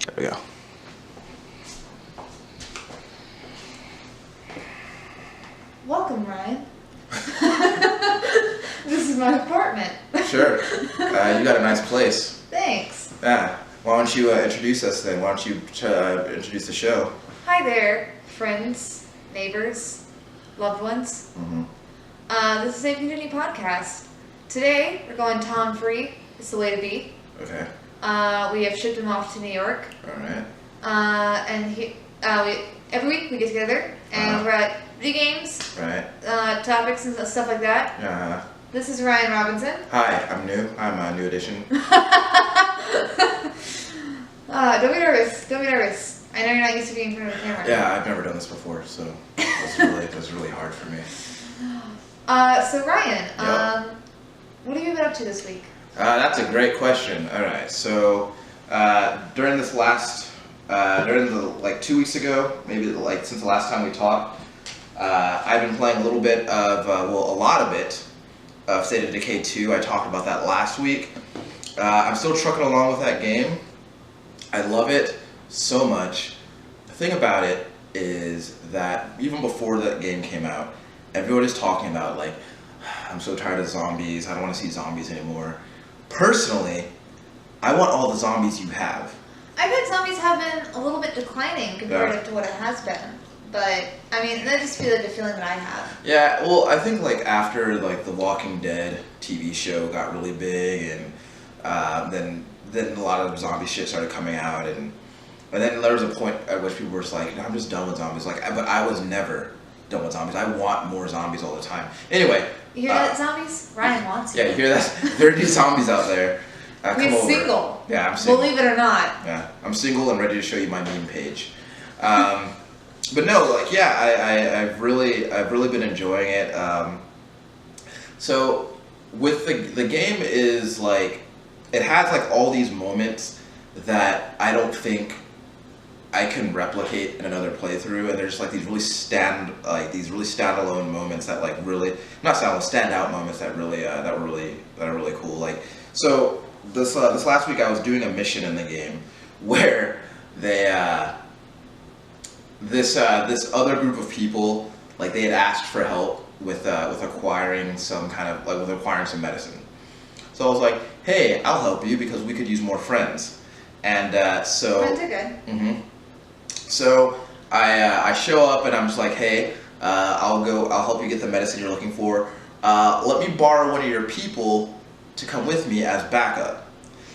There we go. Welcome, Ryan. This is my apartment. Sure. You got a nice place. Thanks. Yeah. Why don't you introduce us then? Why don't you introduce the show? Hi there, friends, neighbors, loved ones. This is a Continue podcast. Today, we're going Tom free. It's the way to be. Okay. We have shipped him off to New York. All right. Every week we get together and we're at video games, Right. Topics and stuff like that. Yeah. This is Ryan Robinson. Hi, I'm new. I'm a new addition. Don't be nervous. Don't be nervous. I know you're not used to being in front of the camera. Yeah, I've never done this before, so it was really hard for me. So Ryan, Yep. what have you been up to this week? That's a great question. All right, so during the 2 weeks ago, maybe like since the last time we talked, I've been playing a little bit of, a lot of it, of State of Decay 2. I talked about that last week. I'm still trucking along with that game. I love it so much. The thing about it is that even before that game came out, everyone is talking about like, I'm so tired of zombies, I don't want to see zombies anymore. Personally, I want all the zombies you have. I bet zombies have been a little bit declining compared to what it has been. But, I mean, that just feels like a feeling that I have. Yeah, well, I think like after like the Walking Dead TV show got really big, and then a lot of zombie shit started coming out, and then there was a point at which people were just like, no, I'm just done with zombies. Like, but I was never done with zombies. I want more zombies all the time. Anyway. You hear that, zombies? Ryan wants you. Yeah, you hear that? There are these zombies out there. He's single. Yeah, I'm single. Believe it or not. Yeah, I'm single and ready to show you my meme page. But no, like, yeah, I've really been enjoying it. So with the game is like, it has like all these moments that I don't think I can replicate in another playthrough, and there's like these really standalone moments that like really not standout moments that really that are really cool. Like, so this last week I was doing a mission in the game where they this other group of people, like, they had asked for help with acquiring some medicine. So I was like, hey, I'll help you because we could use more friends. And so Friends are good. So I show up and I'm just like, hey, I'll help you get the medicine you're looking for. Let me borrow one of your people to come with me as backup.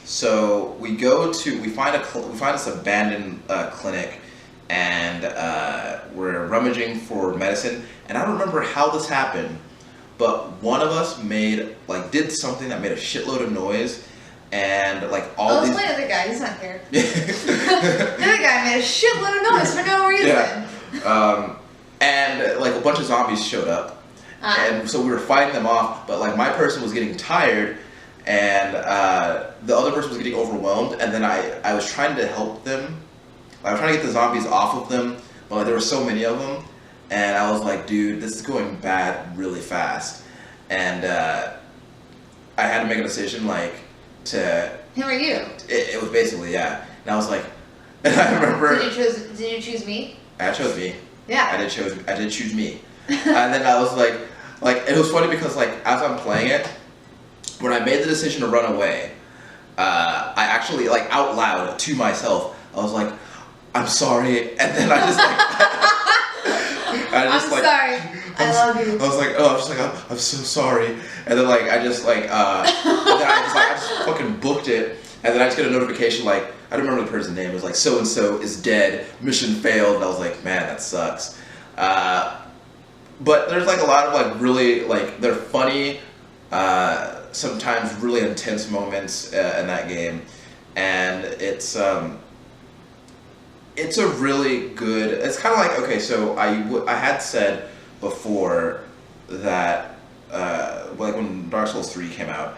So we find this abandoned clinic, and we're rummaging for medicine. And I don't remember how this happened, but one of us did something that made a shitload of noise. And like all these... Oh, it's my other guy. He's not here. The other guy made a shitload of noise for no reason. Yeah. And like a bunch of zombies showed up, and so we were fighting them off. But like my person was getting tired, and the other person was getting overwhelmed. And then I was trying to help them. I was trying to get the zombies off of them, but like there were so many of them, and I was like, dude, this is going bad really fast. And I had to make a decision, like, to... Who are you? It was basically, yeah. And I was like, and I remember... Did you choose me? I chose me. Yeah. I did choose me. And then I was like, it was funny because like, as I'm playing it, when I made the decision to run away, I actually, like, out loud to myself, I was like, I'm sorry. And then I just like... I'm sorry. I love you. I was like, I'm so sorry. And then like, I just fucking booked it. And then I just get a notification like, I don't remember the person's name. It was like, so and so is dead. Mission failed. And I was like, man, that sucks. But there's like a lot of like really like, they're funny, sometimes really intense moments in that game. And it's a really good, it's kind of like, okay, so I had said before that, like when Dark Souls 3 came out,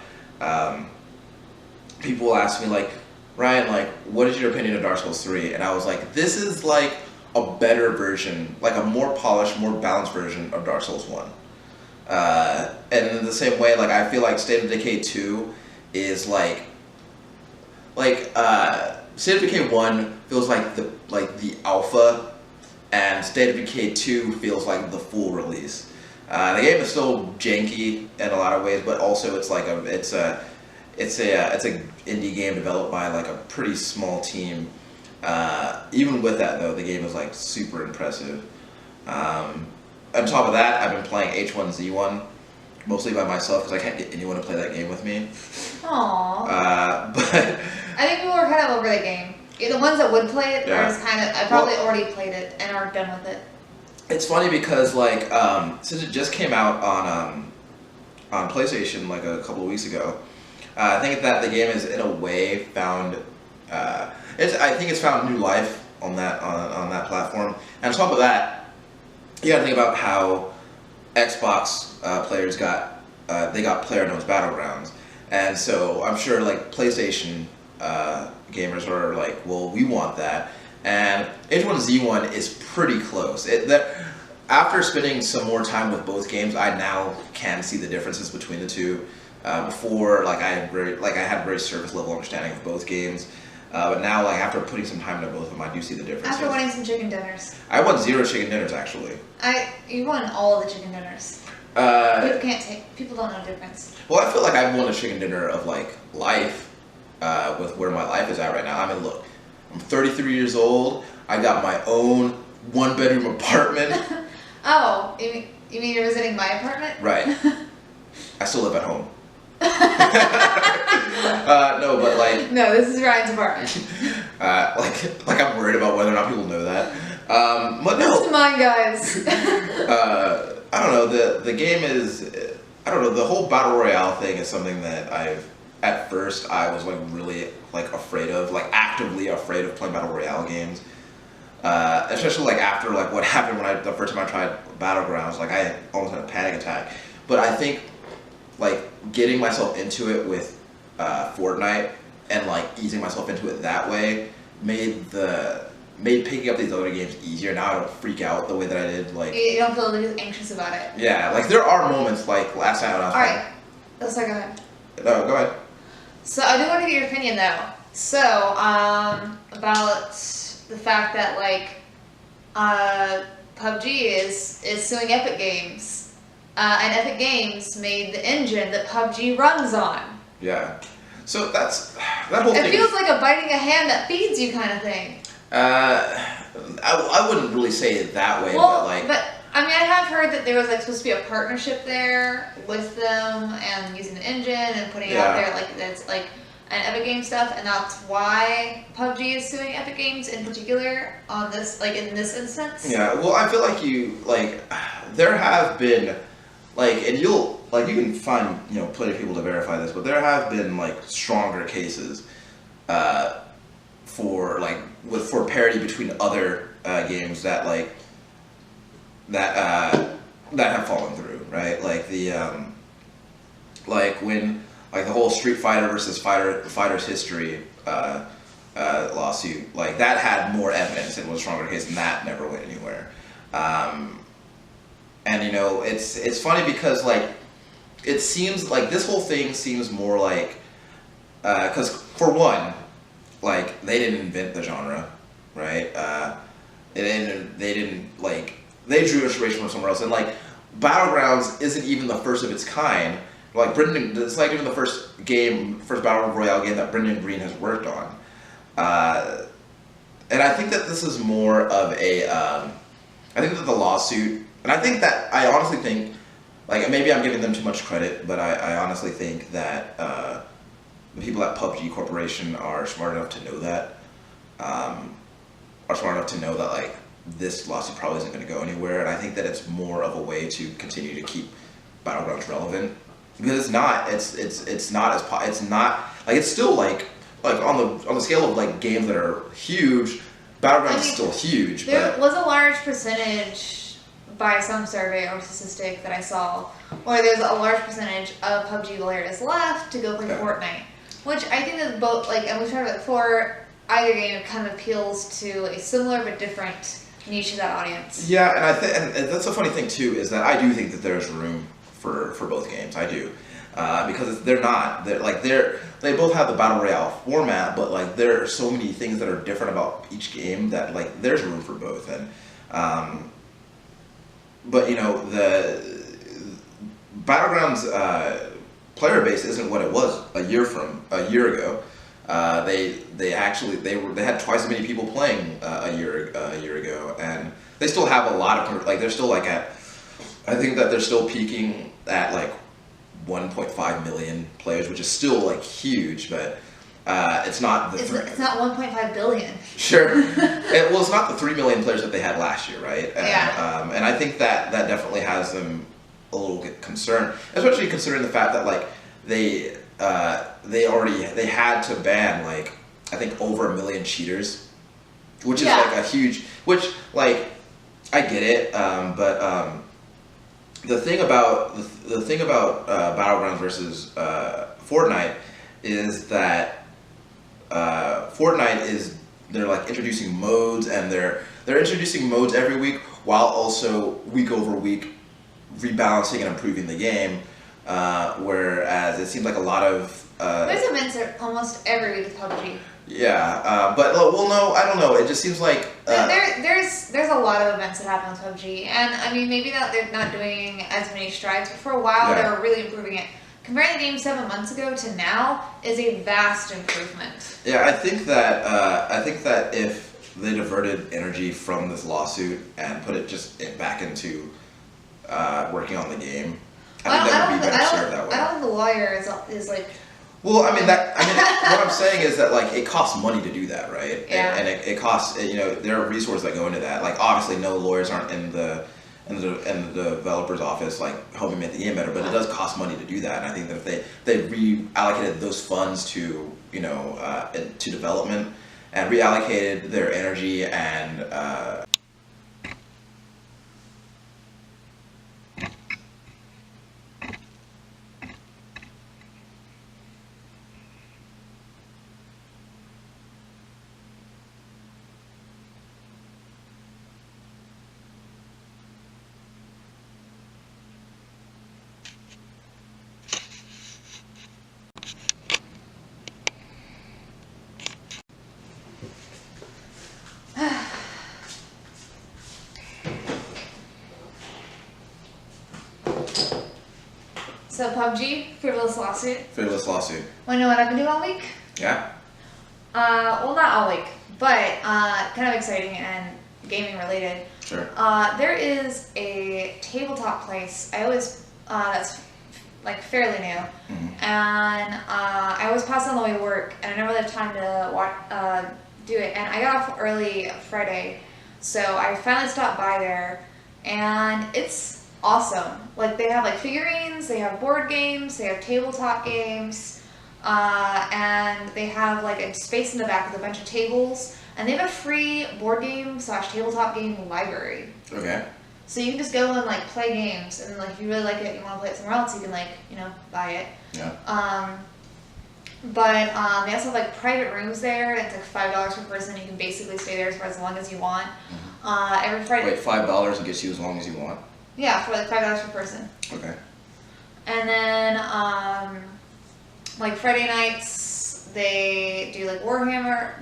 people asked me like, Ryan, like, what is your opinion of Dark Souls 3? And I was like, this is like a better version, like a more polished, more balanced version of Dark Souls 1. And in the same way, like, I feel like State of Decay 2 is State of Decay 1 feels like the alpha, and State of Decay 2 feels like the full release. The game is still janky in a lot of ways, but also it's like it's a indie game developed by like a pretty small team. Even with that though, the game is like super impressive. On top of that, I've been playing H1Z1 mostly by myself because I can't get anyone to play that game with me. Aww. But I think people were kind of over the game. The ones that would play it are just kind of. I probably already played it and are done with it. It's funny because like since it just came out on PlayStation like a couple of weeks ago, I think that the game is in a way found. I think it's found new life on that platform. And on top of that, you got to think about how Xbox players got PlayerUnknown's Battlegrounds, and so I'm sure like PlayStation gamers are like, well, we want that. And H1Z1 is pretty close. After spending some more time with both games, I now can see the differences between the two. Before, like I had very surface level understanding of both games, but now, like after putting some time into both of them, I do see the differences. After winning some chicken dinners. I won 0 chicken dinners actually. You won all of the chicken dinners. People don't know the difference. Well, I feel like I've won a chicken dinner of like life, with where my life is at right now. I mean, look, I'm 33 years old. I got my own 1-bedroom apartment. Oh, you mean you're visiting my apartment? Right. I still live at home. No, but like. No, this is Ryan's apartment. Like I'm worried about whether or not people know that. But no. This is mine, guys. I don't know. The game is. I don't know. The whole battle royale thing is something that at first I was like really like afraid of, like actively afraid of playing battle royale games. Especially like after like what happened when the first time I tried Battlegrounds, like I almost had a panic attack. But I think like getting myself into it with Fortnite and like easing myself into it that way made picking up these other games easier. Now I don't freak out the way that I did. Like you don't feel as anxious about it. Yeah, like there are moments like last night when I was. All right, let's go ahead. No, go ahead. So I do want to get your opinion though. So about the fact that like PUBG is suing Epic Games, and Epic Games made the engine that PUBG runs on. Yeah. So that whole thing. It feels like a biting a hand that feeds you kind of thing. I wouldn't really say it that way, well, but I mean, I have heard that there was like supposed to be a partnership there with them and using the engine and putting it out there like that's like an Epic Games stuff, and that's why PUBG is suing Epic Games in particular on this, like in this instance. Yeah, well, I feel like there have been and you can find plenty of people to verify this, but there have been like stronger cases for parity between other games that that have fallen through, right? Like the when the whole Street Fighter versus Fighters History lawsuit, like that had more evidence and was a stronger case, and that never went anywhere. And it's funny because it seems like this whole thing seems more like because for one, they didn't invent the genre, right? They drew inspiration from somewhere else, and Battlegrounds isn't even the first of its kind. It's like even the first battle royale game that Brendan Green has worked on, and I think that this is more of a. I think that the lawsuit, and I honestly think, maybe I'm giving them too much credit, but I honestly think that the people at PUBG Corporation are smart enough to know that, this lawsuit probably isn't going to go anywhere, and I think that it's more of a way to continue to keep Battlegrounds relevant. Because it's still on the scale of games that are huge, Battlegrounds is still huge. There was a large percentage by some survey or statistic that I saw where there's a large percentage of PUBG players left to go play Fortnite, which I think is both and we've talked about before. Either game kind of appeals to a similar but different niche of that audience. Yeah, and and that's a funny thing too, is that I do think that there's room for both games. I do. because they're not. They both have the battle royale format, but like there are so many things that are different about each game that like there's room for both. And but you know the Battlegrounds player base isn't what it was a year ago. They had twice as many people playing a year ago, and they still have a lot of like they're still like at, I think that they're still peaking at like 1.5 million players, which is still like huge, but it's not the it's not 1.5 billion. Sure. Well, it's not the 3 million players that they had last year, right? And, yeah. And I think that definitely has them a little bit concerned, especially considering the fact that like they had to ban like I think over 1 million cheaters, which is like a huge. Which like I get it, but the thing about Battlegrounds versus Fortnite is that Fortnite is they're like introducing modes, and they're introducing modes every week while also week over week rebalancing and improving the game. Whereas it seems like a lot of there's events almost every week with PUBG. Yeah, but well, no, I don't know. It just seems like there's a lot of events that happen with PUBG, and I mean maybe that they're not doing as many strides, but for a while they were really improving it. Comparing the game 7 months ago to now is a vast improvement. Yeah, I think that if they diverted energy from this lawsuit and put it just back into working on the game, I think that would be better served that way. I don't think the lawyer is like. Well, I mean what I'm saying is that like it costs money to do that, right? Yeah. And it costs, you know, there are resources that go into that. Like obviously, no lawyers aren't in the developer's office like helping make the game better, but it does cost money to do that. And I think that if they reallocated those funds to to development and reallocated their energy and So PUBG, frivolous lawsuit. frivolous lawsuit. Want to know what I've been doing all week? Yeah. Well, not all week, but kind of exciting and gaming related. Sure. There is a tabletop place. That's like fairly new, and I always pass on the way to work, and I never really have time to do it. And I got off early Friday, so I finally stopped by there, and it's awesome. Like they have like figurines, they have board games, they have tabletop games, and they have like a space in the back with a bunch of tables, and they have a free board game / tabletop game library. Okay. So you can just go and like play games, and like if you really like it, you want to play it somewhere else, you can like buy it. Yeah. But they also have like private rooms there. It's like $5 per person. You can basically stay there for as long as you want. Every Friday. Wait, $5 and gets you as long as you want. Yeah, for like $5 per person. Okay. And then like Friday nights they do like Warhammer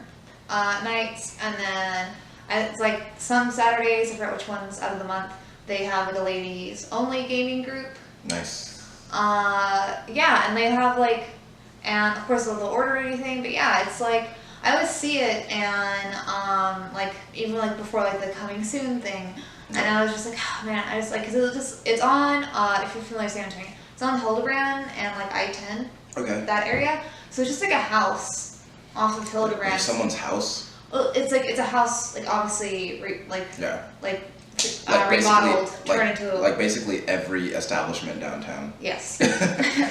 nights, and then it's like some Saturdays, I forget which ones out of the month, they have like a ladies only gaming group. Nice. Yeah, and they have like, and of course they'll order anything, but yeah, it's like I always see it, and like even like before like the coming soon thing, and I was just like, oh man, I just like, cause it's on if you're familiar with San Antonio, it's on Hildebrand and like I-10. Okay. That area, so it's just like a house off of Hildebrand. Like someone's house. Well, it's a house, like obviously Like remodeled, turned into like basically every establishment downtown. Yes,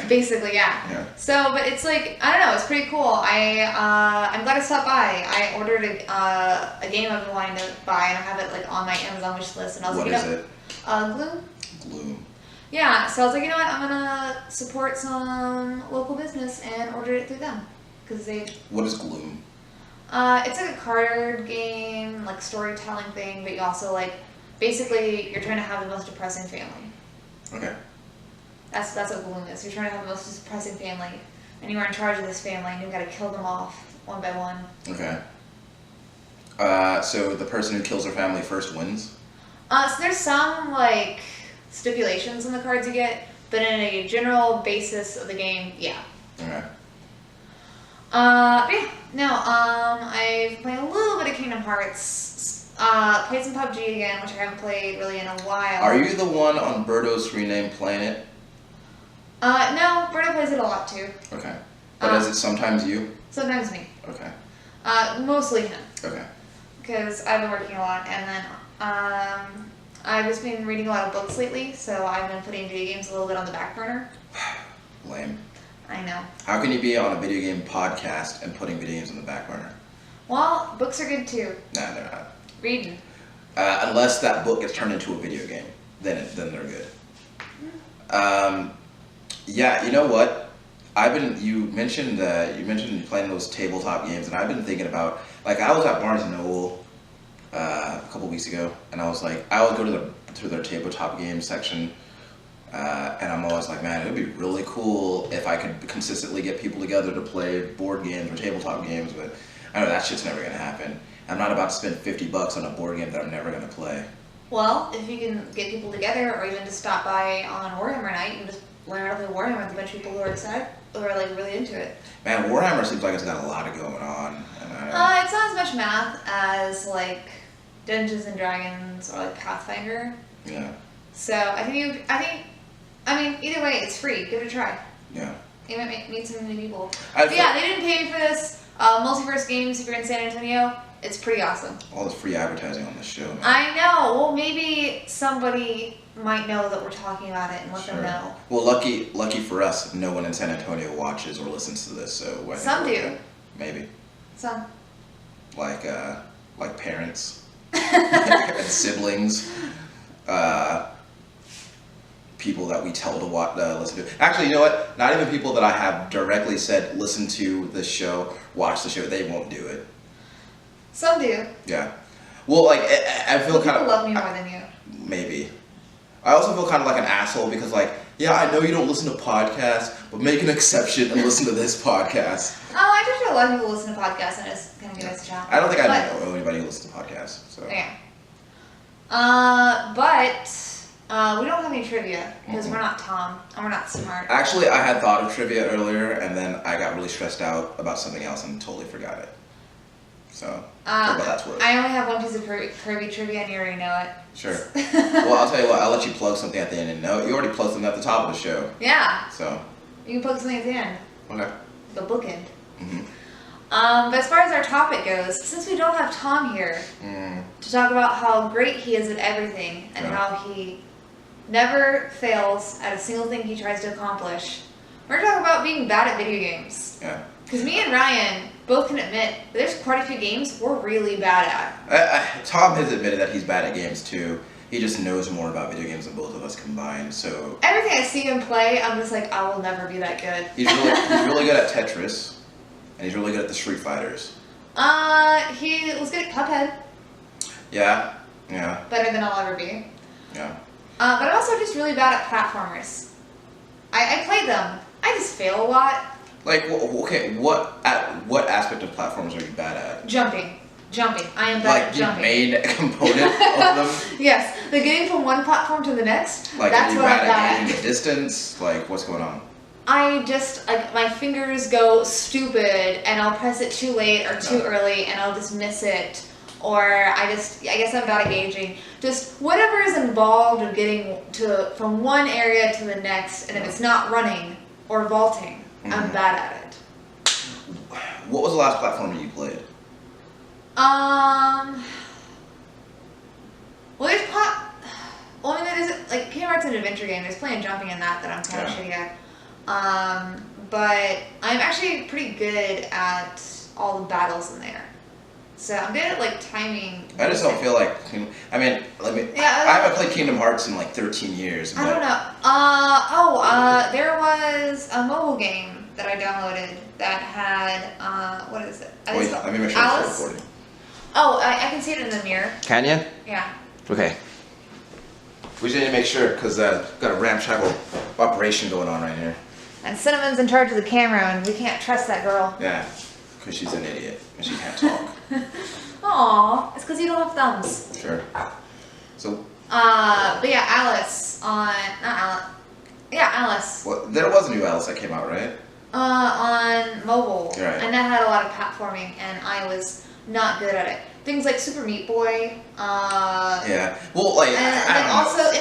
basically, yeah. So, but it's like, I don't know, it's pretty cool. I'm glad I stopped by. I ordered a game I've been wanting to buy, and I have it like on my Amazon wish list. And I was What like, is it? Gloom. Gloom. Yeah, so I was like, you know what? I'm gonna support some local business and order it through them, because they. What is Gloom? It's like a card game, like storytelling thing, but you also like, basically, you're trying to have the most depressing family. Okay. That's what bullying is. You're trying to have the most depressing family, and you are in charge of this family, and you've got to kill them off one by one. Okay. So the person who kills their family first wins? So there's some, like, stipulations on the cards you get, but in a general basis of the game, yeah. Okay. But yeah, no, I've played a little bit of Kingdom Hearts, played some PUBG again, which I haven't played really in a while. Are you the one on Birdo's rename playing it? No, Birdo plays it a lot too. Okay. But is it sometimes you? Sometimes me. Okay. Mostly him. Okay. Because I've been working a lot, and then, I've just been reading a lot of books lately, so I've been putting video games a little bit on the back burner. Lame. I know. How can you be on a video game podcast and putting video games on the back burner? Well, books are good too. Nah, they're not. Reading. Unless that book gets turned into a video game, then they're good. Yeah, you know what? You mentioned playing those tabletop games, and I've been thinking about, like, I was at Barnes & Noble a couple weeks ago, and I was like, I always go to their tabletop game section, and I'm always like, man, it would be really cool if I could consistently get people together to play board games or tabletop games, but I know that shit's never gonna happen. I'm not about to spend $50 on a board game that I'm never gonna play. Well, if you can get people together, or even just stop by on Warhammer night, you can just learn how to play Warhammer with a bunch of people who are excited, who are, like, really into it. Man, Warhammer seems like it's got a lot going on. And It's not as much math as, like, Dungeons and Dragons or, like, Pathfinder. Yeah. So I mean, either way, it's free. Give it a try. Yeah. You might meet some new people. But yeah, they didn't pay me for this. Multiverse Games, if you're in San Antonio, it's pretty awesome. All this free advertising on this show, man. I know. Well, maybe somebody might know that we're talking about it and let them know. Well, lucky for us, no one in San Antonio watches or listens to this, so I think some do. okay. Maybe. Some. Like parents, and siblings, people that we tell to listen to. Actually, you know what? Not even people that I have directly said listen to the show, watch the show. They won't do it. Some do. Yeah. Well, like I feel kind of. People love me more than you. Maybe. I also feel kind of like an asshole because, like, yeah, I know you don't listen to podcasts, but make an exception and listen to this podcast. Oh, I just feel a lot of people listen to podcasts, and it's kind of give us a shot. I don't think I know anybody who listens to podcasts. So. Yeah. But we don't have any trivia because we're not Tom and we're not smart. Actually, I had thought of trivia earlier, and then I got really stressed out about something else and totally forgot it. So, but that's worth. I only have one piece of Kirby trivia, and you already know it. Sure. Well, I'll tell you what. I'll let you plug something at the end. And no, you already plugged something at the top of the show. Yeah. So. You can plug something at the end. Okay. The bookend. Mm-hmm. But as far as our topic goes, since we don't have Tom here to talk about how great he is at everything and how he never fails at a single thing he tries to accomplish, we're talking about being bad at video games. Yeah. Because me and Ryan both can admit that there's quite a few games we're really bad at. Tom has admitted that he's bad at games too. He just knows more about video games than both of us combined. So everything I see him play, I'm just like, I will never be that good. He's really good at Tetris, and he's really good at the Street Fighters. He was good at Cuphead. Yeah. Yeah. Better than I'll ever be. Yeah. But I'm also just really bad at platformers. I play them. I just fail a lot. Like, okay, what aspect of platforms are you bad at? Jumping. I am bad at jumping. Like, you made a component of them? Yes. The getting from one platform to the next, like, that's what I'm bad at gauging the distance? Like, what's going on? I just, like, my fingers go stupid, and I'll press it too late or too early, and I'll just miss it. Or I guess I'm bad at gauging. Just whatever is involved in getting from one area to the next, and if it's not running or vaulting, I'm bad at it. What was the last platform you played? Well, there's like Kingdom Hearts an adventure game. There's plenty of jumping in that I'm kind of shitty at. But I'm actually pretty good at all the battles in there. So I'm good at, like, timing. I just don't feel like. I mean, I haven't played Kingdom Hearts in like 13 years. I don't know. There was a mobile game that I downloaded that had what is it? Wait, let me make sure it's recording. Oh, I can see it in the mirror. Can you? Yeah. Okay. We just need to make sure because got a ramshackle operation going on right here. And Cinnamon's in charge of the camera, and we can't trust that girl. Yeah, because she's an idiot and she can't talk. Aw, it's because you don't have thumbs. Sure. So. But yeah, Alice on not Alice. Yeah, Alice. Well, there was a new Alice that came out, right? On mobile, right. And that had a lot of platforming, and I was not good at it. Things like Super Meat Boy. Yeah. Well, like and also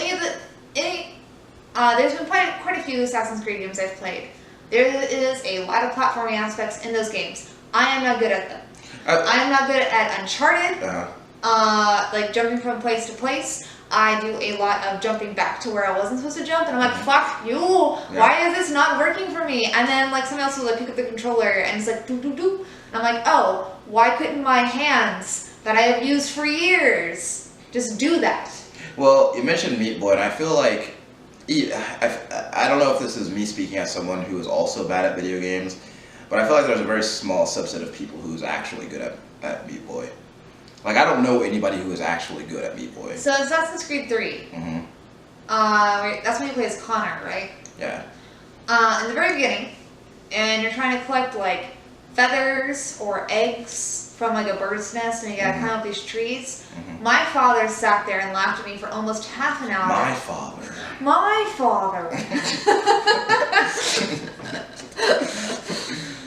there's been quite a few Assassin's Creed games I've played. There is a lot of platforming aspects in those games. I am not good at them. I am not good at Uncharted. Like jumping from place to place. I do a lot of jumping back to where I wasn't supposed to jump, and I'm like, fuck you, why is this not working for me? And then like somebody else will like pick up the controller and it's like doo doo doo. And I'm like, oh, why couldn't my hands that I have used for years just do that? Well, you mentioned Meat Boy, and I feel like I don't know if this is me speaking as someone who is also bad at video games, but I feel like there's a very small subset of people who's actually good at Meat Boy. Like, I don't know anybody who is actually good at Meat Boy. So Assassin's Creed 3. Mm-hmm. That's when you play as Connor, right? Yeah. In the very beginning, and you're trying to collect like feathers or eggs from like a bird's nest, and you gotta climb up these trees. My father sat there and laughed at me for almost half an hour. My father. My father.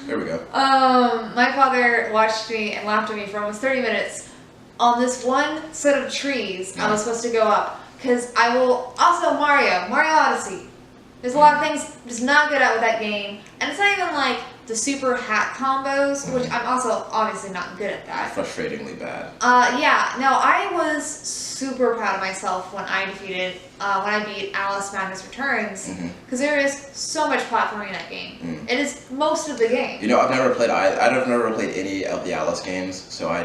There we go. My father watched me and laughed at me for almost 30 minutes on this one set of trees I was supposed to go up. Because I will, also Mario Odyssey. There's a lot of things I'm just not good at with that game. And it's not even like the super hat combos, which I'm also obviously not good at that. Frustratingly bad. Yeah, no, I was super proud of myself when I beat Alice Madness Returns, because there is so much platforming in that game. It is most of the game. You know, I've never played any of the Alice games, so I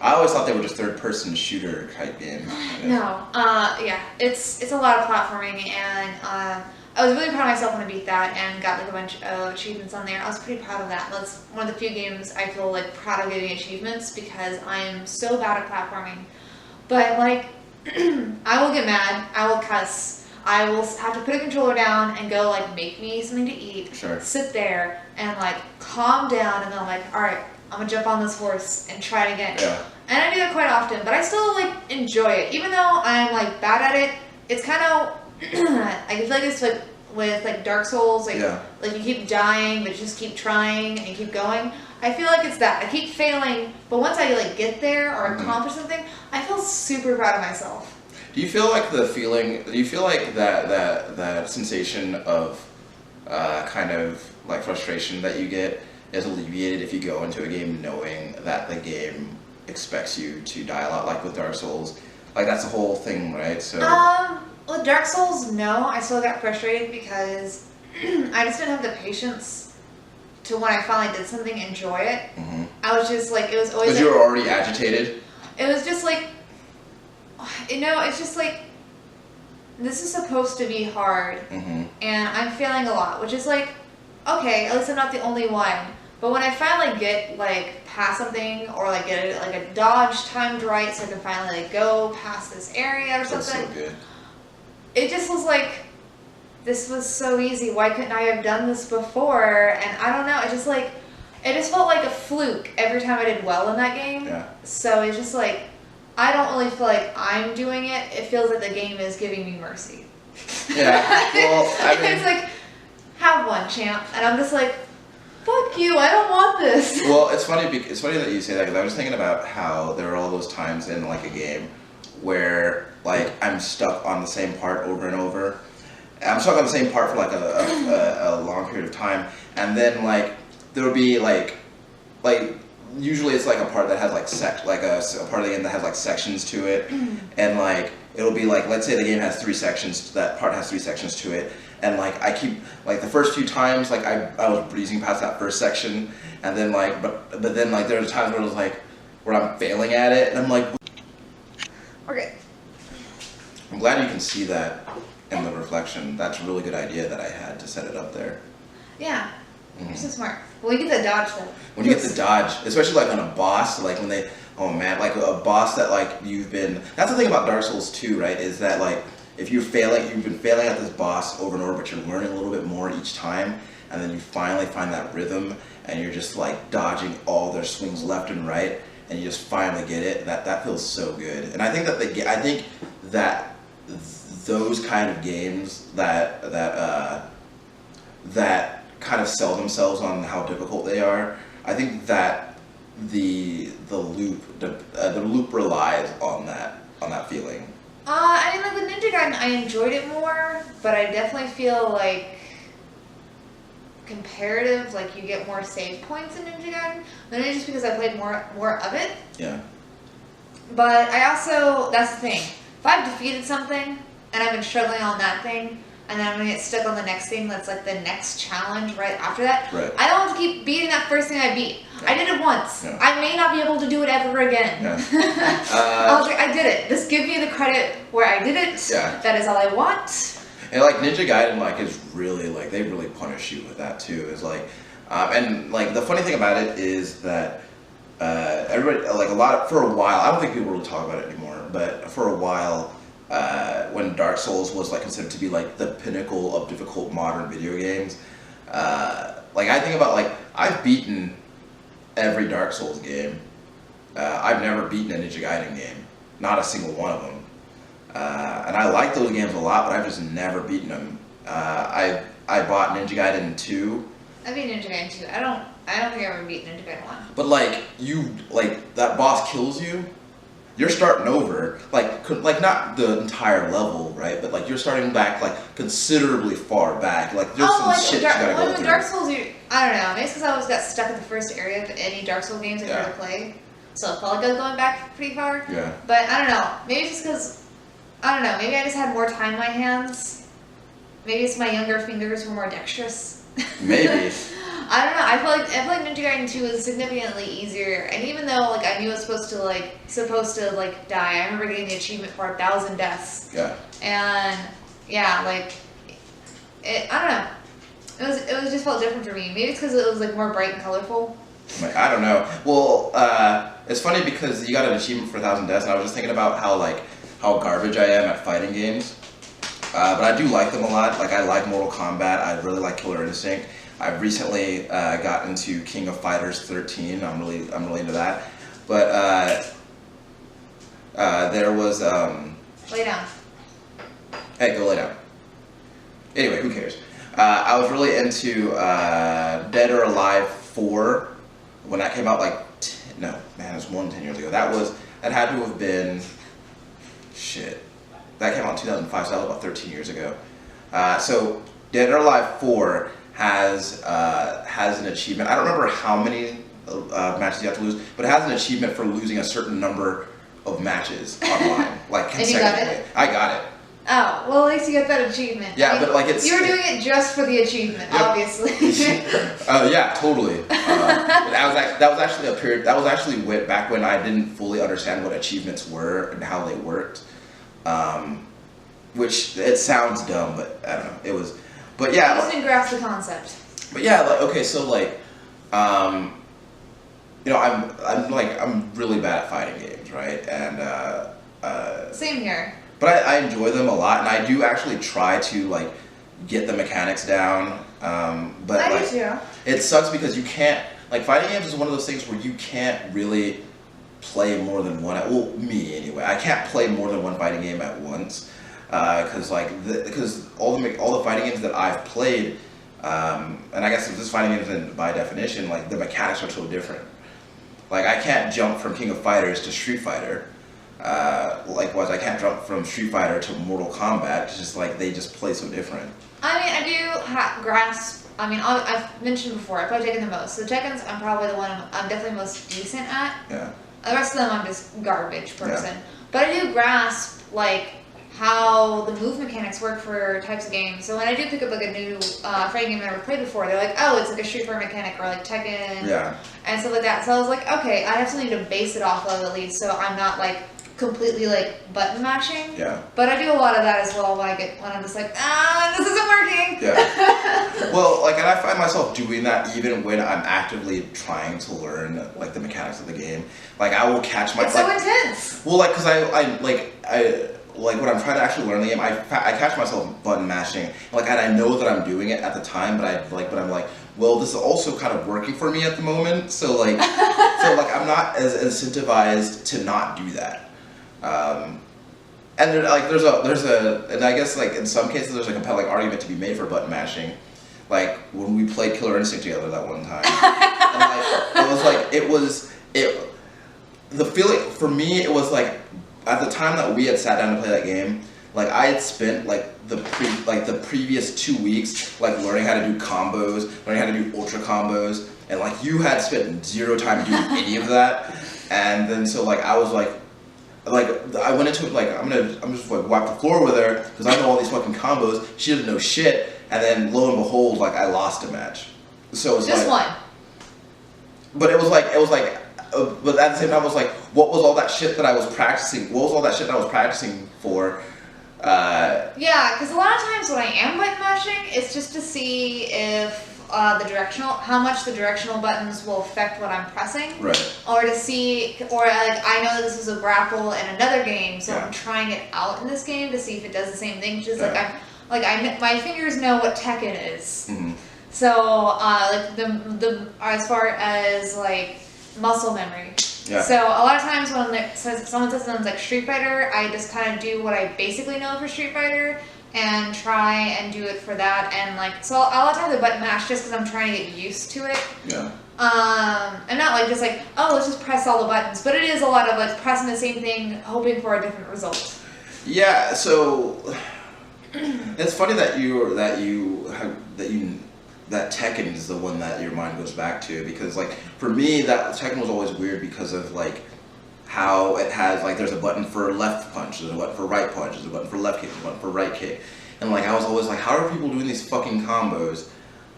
always thought they were just third-person shooter type games. No, yeah, it's a lot of platforming, and I was really proud of myself when I beat that and got like a bunch of achievements on there. I was pretty proud of that. That's one of the few games I feel like proud of getting achievements because I am so bad at platforming. But like, I will get mad, I will cuss, I will have to put a controller down and go like make me something to eat, sit there and like calm down, and then I'm like, alright, I'm gonna jump on this horse and try it again. Yeah. And I do that quite often, but I still like enjoy it. Even though I'm like bad at it, it's kind of I feel like it's like with like Dark Souls, like like you keep dying, but you just keep trying and you keep going. I feel like it's that. I keep failing, but once I like get there or accomplish something, I feel super proud of myself. Do you feel like that sensation of kind of like frustration that you get is alleviated if you go into a game knowing that the game expects you to die a lot, like with Dark Souls? Like that's the whole thing, right? So with Dark Souls, no, I still got frustrated because I just didn't have the patience to, when I finally did something, enjoy it. I was just like, it was always... Because you were already agitated? It was just like, you know, it's just like, this is supposed to be hard, and I'm failing a lot, which is like, okay, at least I'm not the only one. But when I finally get like past something, or like get like a dodge timed right so I can finally like go past this area or something, that's so good. It just was like, this was so easy, why couldn't I have done this before? And I don't know, it just felt like a fluke every time I did well in that game. So it's just like, I don't really feel like I'm doing it, it feels like the game is giving me mercy. Well, I mean, it's like, have one, champ. And I'm just like, fuck you, I don't want this. Well, it's funny that you say that, because I was thinking about how there are all those times in like a game where like I'm stuck on the same part over and over. I'm stuck on the same part for like a long period of time, and then like there will be like usually it's like a part that has like a part of the game that has like sections to it, and like it'll be like, let's say the game has 3 sections, that part has 3 sections to it, and like I keep like the first few times like I was breezing past that first section, and then like but then like there's times where it was like where I'm failing at it, and I'm like, okay. I'm glad you can see that in the reflection. That's a really good idea that I had to set it up there. Yeah. You're so smart. When you get the dodge though. When you get the dodge, especially like on a boss, like when they, oh man, like a boss that like that's the thing about Dark Souls 2, right? Is that like if you've been failing at this boss over and over, but you're learning a little bit more each time, and then you finally find that rhythm, and you're just like dodging all their swings left and right, and you just finally get it. That feels so good. And I think that those kind of games that kind of sell themselves on how difficult they are, I think that the loop relies on that feeling. I mean, like with Ninja Gaiden, I enjoyed it more, but I definitely feel like comparative, like you get more save points in Ninja Gaiden. Maybe just because I played more of it. Yeah. But I also, that's the thing. If I've defeated something and I've been struggling on that thing, and then I'm gonna get stuck on the next thing that's like the next challenge right after that. Right. I don't want to keep beating that first thing I beat. Yeah. I did it once. Yeah. I may not be able to do it ever again. Yeah. I was like, I did it. Just give me the credit where I did it. Yeah. That is all I want. And like Ninja Gaiden, like is really like they really punish you with that too. Is like, and like the funny thing about it is that everybody like for a while. I don't think people really talk about it anymore, but for a while. When Dark Souls was like considered to be like the pinnacle of difficult modern video games, like I think about like I've beaten every Dark Souls game. I've never beaten a Ninja Gaiden game, not a single one of them. And I like those games a lot, but I've just never beaten them. I bought Ninja Gaiden 2. I beat Ninja Gaiden 2. I don't think I ever beat Ninja Gaiden 1. But like that boss kills you. You're starting over, like not the entire level, right? But like you're starting back, like considerably far back. Like there's some shit you gotta go through. Dark Souls, I don't know. Maybe it's because I always got stuck in the first area of any Dark Souls games I've ever played, so it felt like I was going back pretty far. Yeah. But I don't know. Maybe it's just because I don't know. Maybe I just had more time in my hands. Maybe it's my younger fingers were more dexterous. Maybe. I don't know. I feel like Ninja Gaiden 2 was significantly easier, and even though like I knew I was supposed to die, I remember getting the achievement for 1,000 deaths. Yeah. And yeah, like I don't know. It was just felt different for me. Maybe it's because it was like more bright and colorful. Like, I don't know. Well, it's funny because you got an achievement for 1,000 deaths, and I was just thinking about how garbage I am at fighting games. But I do like them a lot. Like I like Mortal Kombat. I really like Killer Instinct. I've recently got into King of Fighters 13. I'm really into that. But there was Lay down. Hey, go lay down. Anyway, who cares? I was really into Dead or Alive 4 when that came out. No, man, it was more than 10 years ago. That had to have been shit. That came out in 2005, so that was about 13 years ago. So Dead or Alive 4 has an achievement. I don't remember how many matches you have to lose, but it has an achievement for losing a certain number of matches online, like consecutively. And you got it? I got it. Oh, well, at least you get that achievement. Yeah, but like you were doing it just for the achievement, yep. obviously. Yeah, totally. That was actually a period. That was actually back when I didn't fully understand what achievements were and how they worked. Which it sounds dumb, but I don't know. It was, but yeah. I just didn't grasp the concept. But yeah, like okay, so like, you know, I'm really bad at fighting games, right? And Same here. But I enjoy them a lot, and I do actually try to like get the mechanics down. But I like, do too. it sucks because you can't, like, fighting games is one of those things where you can't really play more than one. Well, me anyway. I can't play more than one fighting game at once because all the fighting games that I've played, and I guess if this fighting games, then by definition, like the mechanics are so different. Like I can't jump from King of Fighters to Street Fighter. Likewise, I can't jump from Street Fighter to Mortal Kombat. It's just like they just play so different. I mean, I do grasp. I mean, I've mentioned before, I play Tekken the most. So Tekken's, I'm probably the one I'm definitely most decent at. Yeah. The rest of them, I'm just garbage person. Yeah. But I do grasp like how the move mechanics work for types of games. So when I do pick up like a new fighting game I've never played before, they're like, oh, it's like a Street Fighter mechanic or like Tekken and stuff like that. So I was like, okay, I have something to base it off of at least, so I'm not like completely like button mashing. Yeah. But I do a lot of that as well when I'm just like, this isn't working. Yeah. Well, like, and I find myself doing that even when I'm actively trying to learn like the mechanics of the game. Like I will catch my. It's so intense. Well, like, cause I like when I'm trying to actually learn the game, I catch myself button mashing, like, and I know that I'm doing it at the time, but I'm like, well, this is also kind of working for me at the moment, so like, I'm not as incentivized to not do that. And there, like, there's a, and I guess like in some cases there's a compelling argument to be made for button mashing, like when we played Killer Instinct together that one time, and the feeling for me, it was like, at the time that we had sat down to play that game, like I had spent like the previous 2 weeks like learning how to do combos, learning how to do ultra combos, and like you had spent 0 time doing any of that, and then so like I was like I went into it like I'm just like wipe the floor with her because I know all these fucking combos. She doesn't know shit, and then lo and behold, like I lost a match. So it's just like, one. But it was like. But at the same time, I was like, what was all that shit that I was practicing? What was all that shit that I was practicing for? Yeah, because a lot of times when I am button mashing, it's just to see if how much the directional buttons will affect what I'm pressing. Right. Or to see, or like I know this is a grapple in another game, so Yeah. I'm trying it out in this game to see if it does the same thing. Just Yeah. my fingers know what Tekken is. Mm-hmm. So like the as far as like muscle memory. Yeah. So a lot of times when someone says something's like Street Fighter, I just kind of do what I basically know for Street Fighter and try and do it for that. And like, so a lot of times I button mash just because I'm trying to get used to it. Yeah. I'm not like just like, oh, let's just press all the buttons, but it is a lot of like pressing the same thing, hoping for a different result. Yeah. So it's funny that that Tekken is the one that your mind goes back to, because like for me that Tekken was always weird because of like how it has like there's a button for left punch, there's a button for right punch, there's a button for left kick, there's a button for right kick, and like I was always like, how are people doing these fucking combos?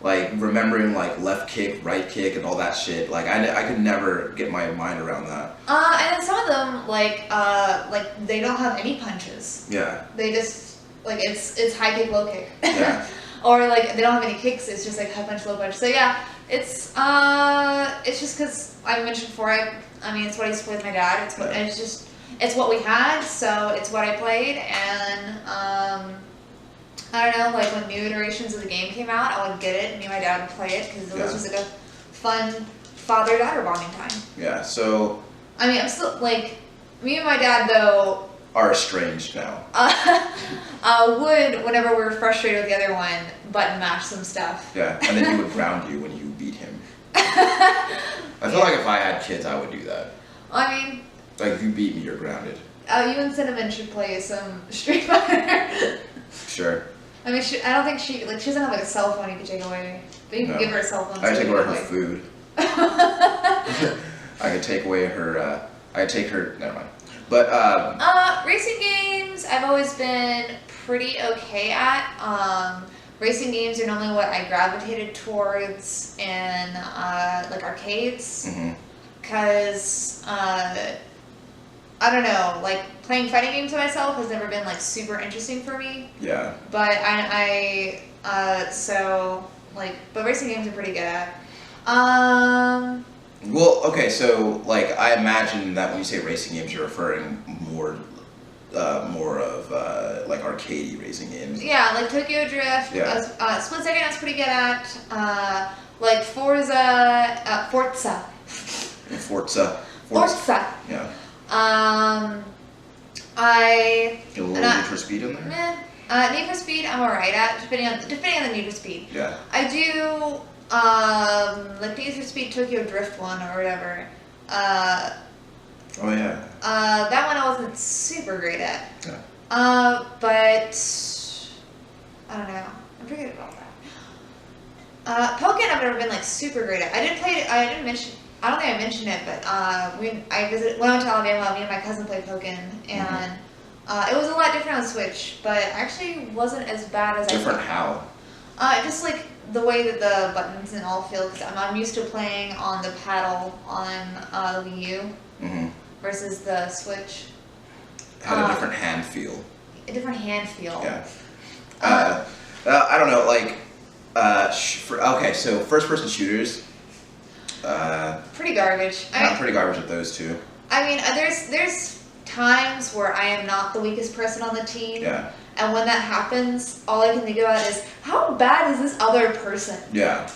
Like remembering like left kick, right kick, and all that shit. Like I could never get my mind around that. And then some of them like they don't have any punches. Yeah. They just like it's high kick, low kick. Yeah. Or like they don't have any kicks. It's just like high punch, low punch. So yeah, it's just because I mentioned before. I mean, it's what I used to play with my dad. It's what we had. So it's what I played, and I don't know. Like when new iterations of the game came out, I would get it, and me and my dad would play it because it was just like a fun father-daughter bonding time. Yeah. So. I mean, I'm still like me and my dad though. Are estranged now. Would, whenever we were frustrated with the other one, button mash some stuff. Yeah, and then he would ground you when you beat him. I feel like if I had kids, I would do that. I mean... Like, if you beat me, you're grounded. You and Cinnamon should play some Street Fighter. Sure. I mean, I don't think she doesn't have like a cell phone you can take away. But you can give her a cell phone. I take away her food. I could take away her, never mind. But, racing games, I've always been pretty okay at. Racing games are normally what I gravitated towards in, like, arcades. Because, I don't know, like, playing fighting games by myself has never been, like, super interesting for me. Yeah. But but racing games are pretty good at. Well, okay, so like I imagine that when you say racing games, you're referring more of like arcadey racing games. Yeah, like Tokyo Drift. Yeah. Split Second, I was pretty good at. Like Forza. Forza. Yeah. I. Get a little Need for Speed in there. Need for Speed, I'm alright at depending on the Need for Speed. Yeah. I do. Like Need for Speed Tokyo Drift one or whatever. Oh yeah. That one I wasn't super great at. Yeah. But I don't know. I'm pretty good about that. Pokken I've never been like super great at. I don't think I mentioned it, but when I went to Alabama, me and my cousin played Pokken, and it was a lot different on Switch, but actually wasn't as bad as Different I thought. how? Just like the way that the buttons and all feel, because I'm used to playing on the paddle on the Wii U versus the Switch. Had a different hand feel. A different hand feel. Yeah. I don't know, like, okay, so first-person shooters. Pretty garbage. I'm pretty garbage at those two. I mean, there's times where I am not the weakest person on the team. Yeah. And when that happens, all I can think about is, how bad is this other person? Yeah.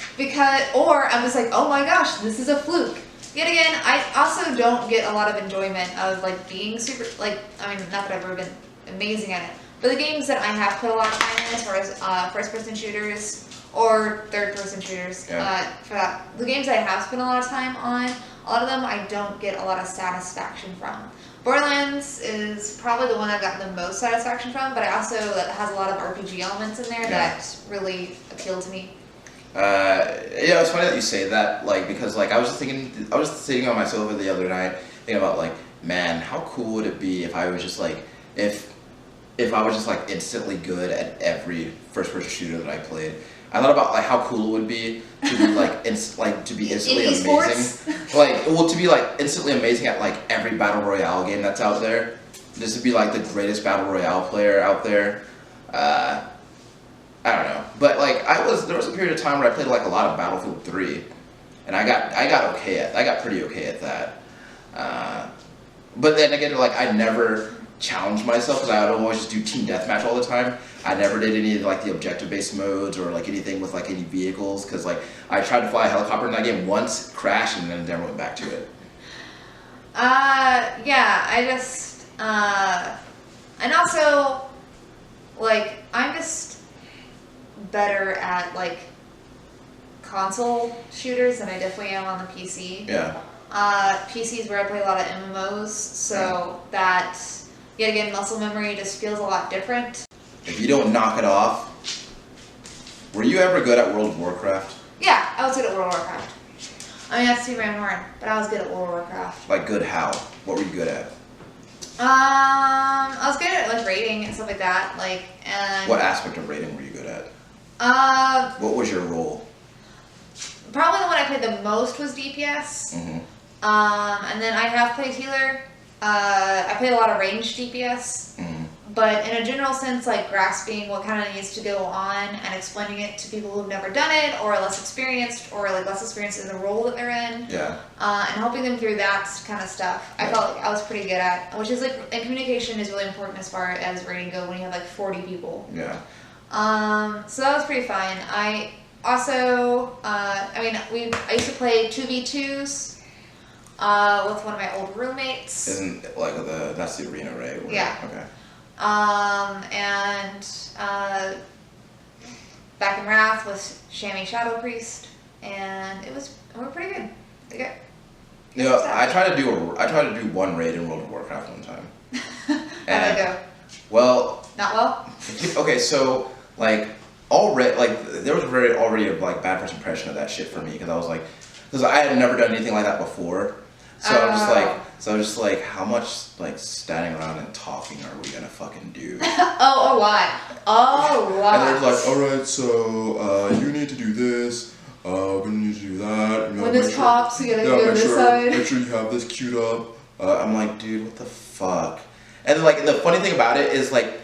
Or I'm just like, oh my gosh, this is a fluke. Yet again, I also don't get a lot of enjoyment of like being super, like, I mean, not that I've ever been amazing at it, but the games that I have put a lot of time in as far as first-person shooters or third-person shooters, for that, the games that I have spent a lot of time on, a lot of them I don't get a lot of satisfaction from. Borderlands is probably the one I've gotten the most satisfaction from, but I also has a lot of RPG elements in there that really appeal to me. Yeah, it's funny that you say that, like, because like I was just sitting on my sofa the other night thinking about like, man, how cool would it be if I was just like, if I was just like instantly good at every first-person shooter that I played. I thought about like how cool it would be to be like to be instantly amazing, to be like instantly amazing at like every battle royale game that's out there. Just to be like the greatest battle royale player out there. I don't know, but like there was a period of time where I played like a lot of Battlefield 3, and I got pretty okay at that. But then again, like I never challenged myself because I would always just do team deathmatch all the time. I never did any of like the objective-based modes or like anything with like any vehicles because like I tried to fly a helicopter in that game once, crashed, and then never went back to it. Yeah, I just and also like I'm just better at like console shooters than I definitely am on the PC. Yeah. PC is where I play a lot of MMOs, so that yet again muscle memory just feels a lot different. If you don't knock it off, were you ever good at World of Warcraft? Yeah, I was good at World of Warcraft. I mean, that's too very hard, but I was good at World of Warcraft. Like good how? What were you good at? I was good at like raiding and stuff like that. Like, and what aspect of raiding were you good at? What was your role? Probably the one I played the most was DPS. Mm-hmm. And then I have played healer. I played a lot of ranged DPS. Mm-hmm. But in a general sense, like grasping what kind of needs to go on and explaining it to people who've never done it or less experienced in the role that they're in. Yeah. And helping them through that kind of stuff. I felt like I was pretty good at, which is like, and communication is really important as far as raiding go when you have like 40 people. Yeah. So that was pretty fun. I also, I used to play 2v2s with one of my old roommates. Isn't like that's the arena, right? Yeah. Okay. Back in Wrath was Shammy Shadow Priest, and we're pretty good. I tried to do one raid in World of Warcraft one time. How'd it go? Well. Not well? Okay, so like there was already a like bad first impression of that shit for me because I had never done anything like that before. So I was just like, how much like standing around and talking are we gonna fucking do? A lot. And they're like, all right, so you need to do this. We're gonna need to do that. When this pops, you gotta go to this side. Make sure you have this queued up. I'm like, dude, what the fuck? And like the funny thing about it is like,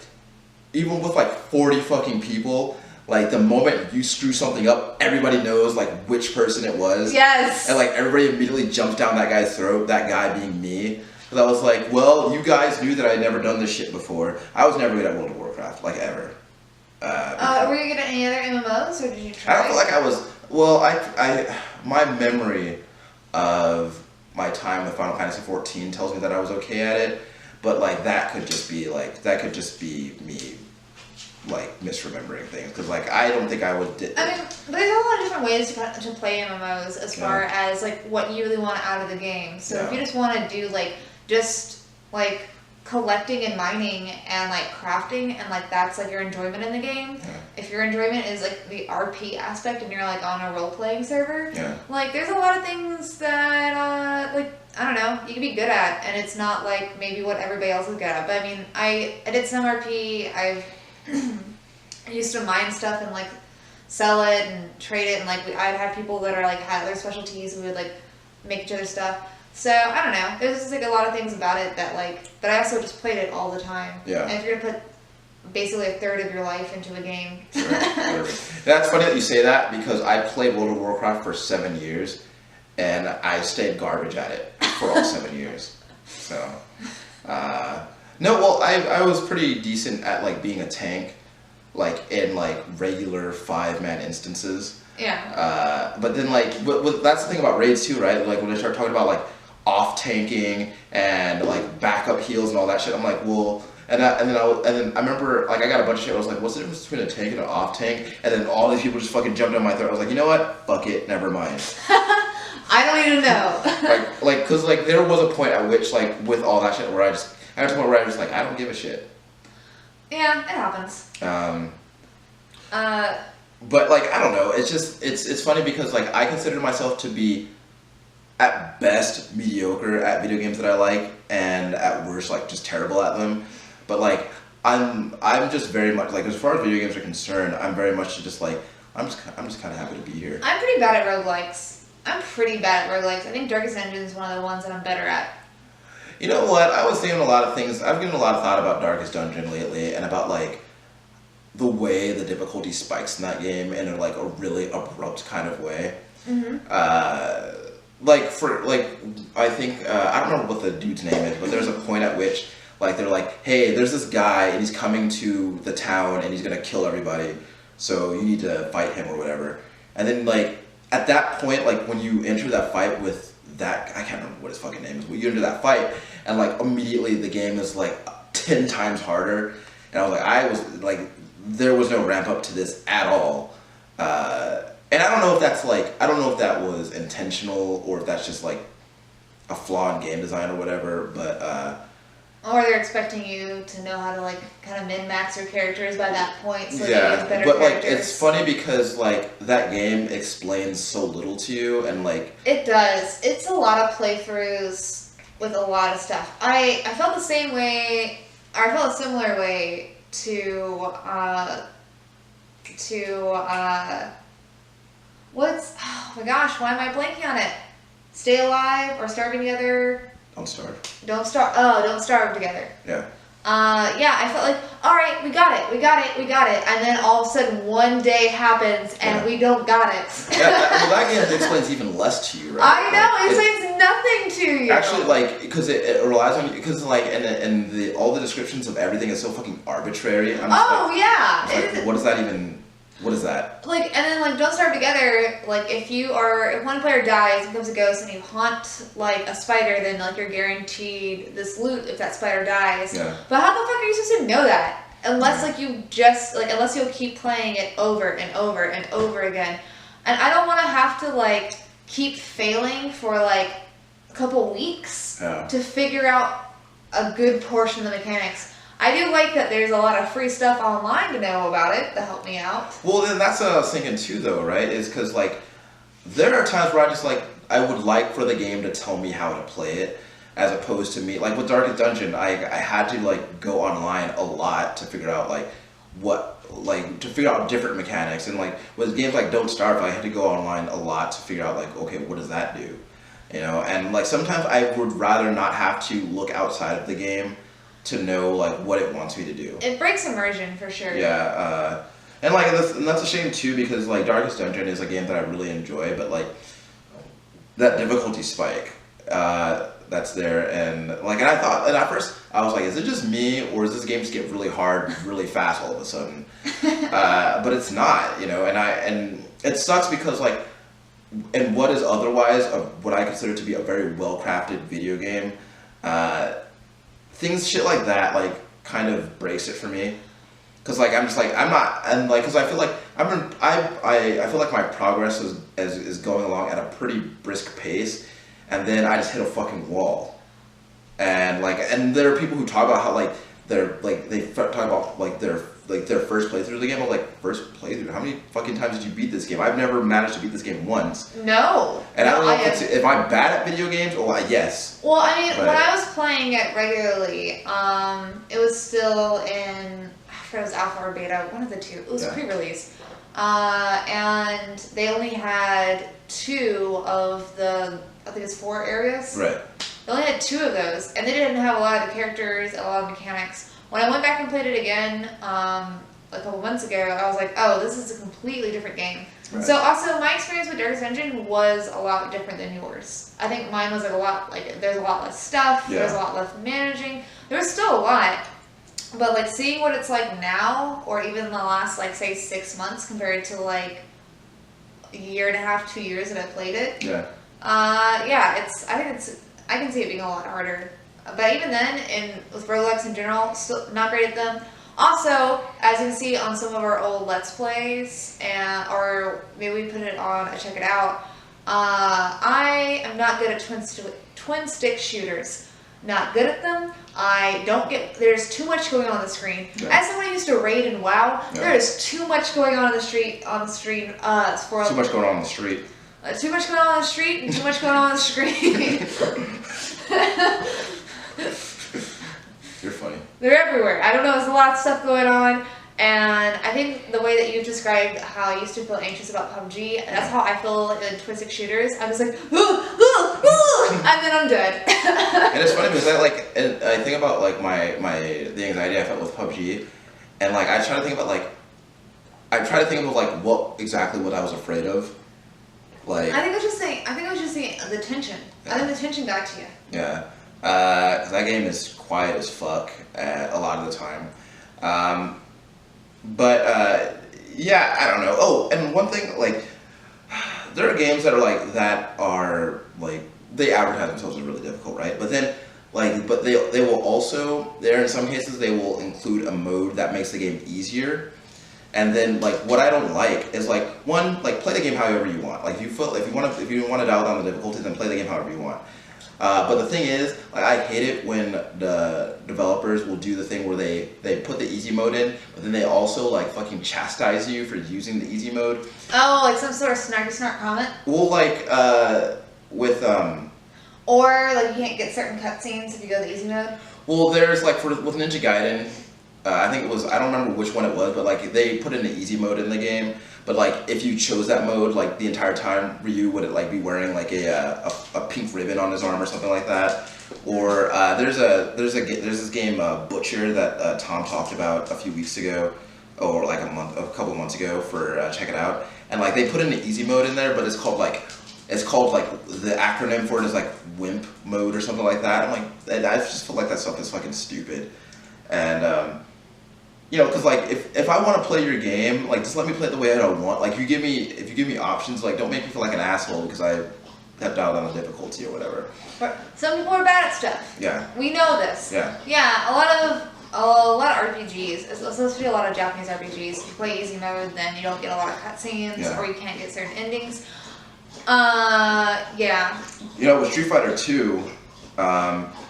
even with like 40 fucking people, like the moment you screw something up, everybody knows like which person it was. Yes. And like everybody immediately jumps down that guy's throat, that guy being me. Because I was like, well, you guys knew that I'd never done this shit before. I was never good at World of Warcraft, like ever. Were you good at any other MMOs, or did you try? I don't feel like I was. Well, my memory of my time with Final Fantasy XIV tells me that I was okay at it, but like that could just be me. Like misremembering things because like I don't think I would. I mean, but there's a lot of different ways to play MMOs as far as like what you really want out of the game. So if you just want to do like just like collecting and mining and like crafting and like that's like your enjoyment in the game. Yeah. If your enjoyment is like the RP aspect and you're like on a role playing server, yeah. like there's a lot of things that like I don't know you can be good at and it's not like maybe what everybody else is good at. But I mean I did some RP. I used to mine stuff and like sell it and trade it and like I'd have people that are like had their specialties who would like make each other stuff. So I don't know. There's just like a lot of things about it that like, but I also just played it all the time. Yeah. And if you're gonna put basically a third of your life into a game. Sure. That's funny that you say that because I played World of Warcraft for 7 years, and I stayed garbage at it for all 7 years. So. No, well, I was pretty decent at like being a tank, like in like regular 5-man instances. Yeah. But then like, that's the thing about raids too, right? Like when they start talking about like off tanking and like backup heals and all that shit, I'm like, well, and then I remember like I got a bunch of shit. I was like, what's the difference between a tank and an off tank? And then all these people just fucking jumped on my throat. I was like, you know what? Fuck it, never mind. I don't even know. like, cause like there was a point at which like with all that shit where I got to the point where I was like, I don't give a shit. Yeah, it happens. But like I don't know, it's just it's funny because like I consider myself to be at best mediocre at video games that I like, and at worst like just terrible at them. But like I'm just very much like, as far as video games are concerned, I'm very much just like I'm just kind of happy to be here. I'm pretty bad at roguelikes. I think Darkest Dungeon is one of the ones that I'm better at. You know what? I was thinking a lot of things. I've given a lot of thought about Darkest Dungeon lately, and about like the way the difficulty spikes in that game in a like a really abrupt kind of way. Mm-hmm. Like for like I think I don't remember what the dude's name is, but there's a point at which like they're like, hey, there's this guy and he's coming to the town and he's gonna kill everybody, so you need to fight him or whatever. And then like at that point, like when you enter that fight with that, I can't remember what his fucking name is, but you enter that fight and like immediately the game is like 10 times harder. And I was like, there was no ramp up to this at all. And I don't know if that's like, I don't know if that was intentional or if that's just like a flaw in game design or whatever, but or they're expecting you to know how to like kind of min-max your characters by that point, so yeah, they get better but characters. Like it's funny because like that game explains so little to you, and like it does. It's a lot of playthroughs with a lot of stuff. I felt the same way, or I felt a similar way to what's, oh my gosh, why am I blanking on it? Stay Alive or Starving Together. Don't starve. Don't starve together. Yeah. Yeah, I felt like, all right, we got it, and then all of a sudden one day happens and we don't got it. That game explains even less to you, right? I know, it explains nothing to you. Actually, like, because it relies on you, because like, and all the descriptions of everything is so fucking arbitrary. I'm just like, what does that even? What is that? Like, and then like, Don't Starve Together, like if one player dies, becomes a ghost, and you haunt like a spider, then like you're guaranteed this loot if that spider dies. Yeah. But how the fuck are you supposed to know that? Unless like you just like, unless you'll keep playing it over and over and over again. And I don't want to have to like keep failing for like a couple weeks to figure out a good portion of the mechanics. I do like that there's a lot of free stuff online to know about it that help me out. Well, then that's what I was thinking too, though, right? Is because like there are times where I just like, I would like for the game to tell me how to play it, as opposed to me like with Darkest Dungeon, I had to like go online a lot to figure out like to figure out different mechanics, and like with games like Don't Starve, I had to go online a lot to figure out like, okay, what does that do, you know? And like sometimes I would rather not have to look outside of the game to know like what it wants me to do. It breaks immersion for sure. Yeah, and like that's a shame too, because like Darkest Dungeon is a game that I really enjoy, but like that difficulty spike that's there, and I thought, and at first I was like, is it just me, or does this game just get really hard really fast all of a sudden? But it's not, you know, and it sucks because like in what is otherwise what I consider to be a very well crafted video game, shit like that like kind of breaks it for me, because like I'm just like I'm not, and like because I feel like I feel like my progress is going along at a pretty brisk pace, and then I just hit a fucking wall, and there are people who talk about how like they talk about like their first playthrough of the game. I'm like, first playthrough? How many fucking times did you beat this game? I've never managed to beat this game once. No. And I don't know if I'm bad at video games. Well, yes. Well, I mean, when I was playing it regularly, it was still in, I forget if it was alpha or beta, one of the two. It was pre-release. And they only had 2 of the, I think it's 4 areas. Right. They only had 2 of those, and they didn't have a lot of the characters, a lot of mechanics. When I went back and played it again a couple months ago, I was like, oh, this is a completely different game. Right. So also my experience with Darkest Dungeon was a lot different than yours. I think mine was like a lot, like there's a lot less stuff, Yeah. there's a lot less managing. There was still a lot, but like seeing what it's like now, or even the last like say 6 months compared to like a year and a half, 2 years that I played it. Yeah. I can see it being a lot harder. But even then, with roguelikes in general, still not great at them. Also, as you can see on some of our old Let's Plays, or maybe we put it on a Check It Out, I am not good at twin stick shooters. Not good at them. There's too much going on the screen. Yeah. As someone who used to raid in WoW, Yeah. there is too much going on the screen. Too much going on the street. Too much going on the street and too much going on the screen. You're funny. They're everywhere. I don't know, there's a lot of stuff going on. And I think the way that you've described how I used to feel anxious about PUBG, that's how I feel in twin stick shooters. I'm just like, and then I'm dead. And it's funny because I think about like the anxiety I felt with PUBG, and like I try to think of like what I was afraid of. Like I think I was just saying the tension. Yeah. I think the tension got to you. Yeah, because that game is quiet as fuck a lot of the time. Yeah, I don't know. Oh, and one thing, like, there are games that are like they advertise themselves as really difficult, right? But then, but they will also, in some cases, they will include a mode that makes the game easier. And then, like, what I don't like is, like, one, like, play the game however you want. Like, if you want to dial down the difficulty, then play the game however you want. But the thing is, like, I hate it when the developers will do the thing where they put the easy mode in, but then they also, like, fucking chastise you for using the easy mode. Oh, like some sort of snarky comment? Well, like, Or, like, you can't get certain cutscenes if you go the easy mode? Well, there's, like, with Ninja Gaiden, I think it was, I don't remember which one it was, but, like, they put in the easy mode in the game, but, like, if you chose that mode, like, the entire time, Ryu would, like, be wearing, like, a pink ribbon on his arm or something like that. Or, there's this game, Butcher, that Tom talked about a few weeks ago, or, like, a couple of months ago for Check It Out, and, like, they put in the easy mode in there, but it's called, like, the acronym for it is, like, WIMP mode or something like that. I'm like, I just feel like that stuff is fucking stupid. And, you know, because, like, if I want to play your game, like, just let me play it the way I want. Like, if you give me options, like, don't make me feel like an asshole because I have dialed down the difficulty or whatever. Some people are bad at stuff. Yeah. We know this. Yeah. Yeah, a lot of RPGs, especially a lot of Japanese RPGs, if you play easy mode, then you don't get a lot of cutscenes, Yeah. or you can't get certain endings. Yeah. You know, with Street Fighter 2,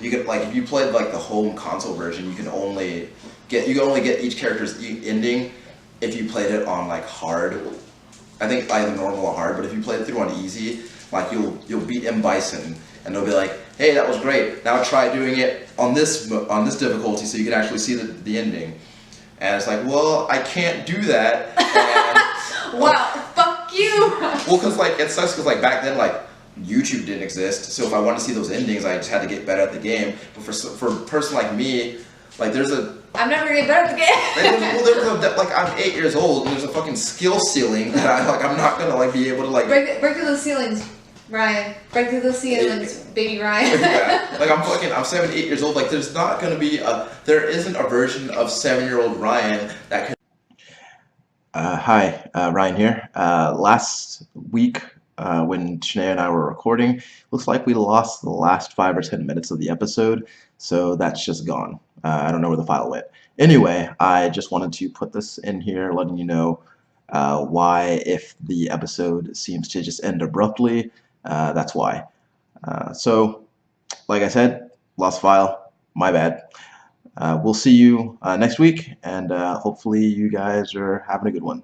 you could, like, if you played, like, the home console version, you can only get each character's ending if you played it on, like, hard. I think either normal or hard, but if you played it through on easy, like, you'll beat M. Bison, and they'll be like, hey, that was great, now try doing it on this difficulty so you can actually see the ending. And it's like, well, I can't do that. And, Wow, fuck you! Well, because, like, it sucks because, like, back then, like, YouTube didn't exist, so if I wanted to see those endings, I just had to get better at the game. But for a person like me, like, I'm never gonna get better at the game. like, I'm 8 years old, and there's a fucking skill ceiling that I'm not gonna, like, be able to, like... Break through those ceilings, Ryan. Break through those ceilings, baby Ryan. Yeah. Like, I'm 7, 8 years old, like, there isn't a version of 7-year-old Ryan that can... Hi, Ryan here. Last week, when Shanae and I were recording, looks like we lost the last 5 or 10 minutes of the episode, so that's just gone. I don't know where the file went. Anyway, I just wanted to put this in here, letting you know why, if the episode seems to just end abruptly, that's why. So, like I said, lost file, my bad. We'll see you next week, and hopefully you guys are having a good one.